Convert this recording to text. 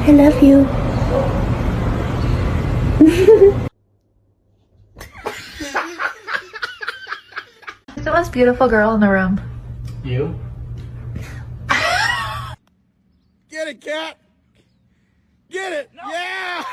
I love you. Who's the most beautiful girl in the room? You? Get it, cat! Get it! No. Yeah!